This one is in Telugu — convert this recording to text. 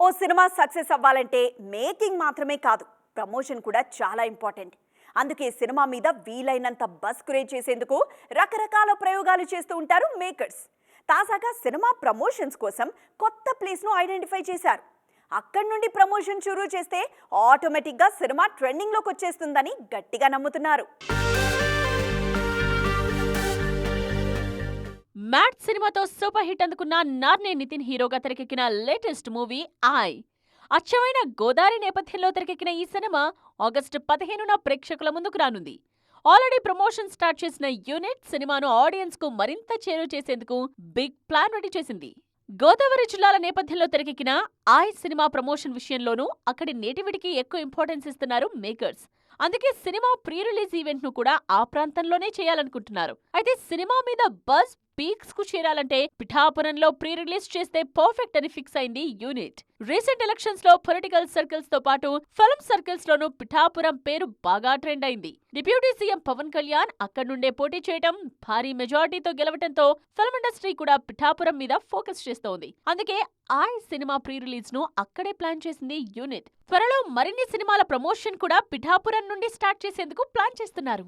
ఓ సినిమా సక్సెస్ అవ్వాలంటే మేకింగ్ మాత్రమే కాదు, ప్రమోషన్ కూడా చాలా ఇంపార్టెంట్. అందుకే సినిమా మీద వీలైనంత బజ్ క్రియేట్ చేసేందుకు రకరకాల ప్రయోగాలు చేస్తూ ఉంటారు మేకర్స్. తాజాగా సినిమా ప్రమోషన్స్ కోసం కొత్త ప్లేస్ను ఐడెంటిఫై చేశారు. అక్కడి నుండి ప్రమోషన్ షురూ చేస్తే ఆటోమేటిక్గా సినిమా ట్రెండింగ్లోకి వచ్చేస్తుందని గట్టిగా నమ్ముతున్నారు. మ్యాడ్ సినిమాతో సూపర్ హిట్ అందుకున్న నార్నే నితిన్ హీరోగా తెరకెక్కిన లేటెస్ట్ మూవీ ఐ. అచ్చమైన గోదావరి నేపథ్యంలో తెరకెక్కిన ఈ సినిమా ఆగస్టు 15న ప్రేక్షకుల ముందుకు రానుంది. ఆల్రెడీ ప్రమోషన్ స్టార్ట్ చేసిన యూనిట్ సినిమాను ఆడియన్స్ కు మరింత చేరువ చేసేందుకు బిగ్ ప్లాన్ రెడీ చేసింది. గోదావరి జిల్లాల నేపథ్యంలో తెరకెక్కిన ఐ సినిమా ప్రమోషన్ విషయంలోనూ అక్కడి నేటివిటీకి ఎక్కువ ఇంపార్టెన్స్ ఇస్తున్నారు మేకర్స్. అందుకే సినిమా ప్రీ రిలీజ్ ఈవెంట్ ను కూడా ఆ ప్రాంతంలోనే చేయాలనుకుంటున్నారు. అయితే సినిమా మీద బజ్ పీక్స్ కు చేరాలంటే పిఠాపురంలో ప్రీ రిలీజ్ చేస్తే పర్ఫెక్ట్ అని ఫిక్స్ అయింది యూనిట్. రీసెంట్ ఎలక్షన్స్ లో పొలిటికల్ సర్కిల్స్ తో పాటు ఫిల్మ్ సర్కిల్స్ లోనూ పిఠాపురం పేరు బాగా ట్రెండ్ అయింది. డిప్యూటీ సీఎం పవన్ కళ్యాణ్ అక్కడి నుండే పోటీ చేయటం, భారీ మెజారిటీతో గెలవటంతో ఫిల్మ్ ఇండస్ట్రీ కూడా పిఠాపురం మీద ఫోకస్ చేస్తోంది. అందుకే ఐ సినిమా ప్రీ రిలీజ్ ను అక్కడే ప్లాన్ చేసింది యూనిట్. త్వరలో మరిన్ని సినిమాల ప్రమోషన్ కూడా పిఠాపురం నుండి స్టార్ట్ చేసేందుకు ప్లాన్ చేస్తున్నారు.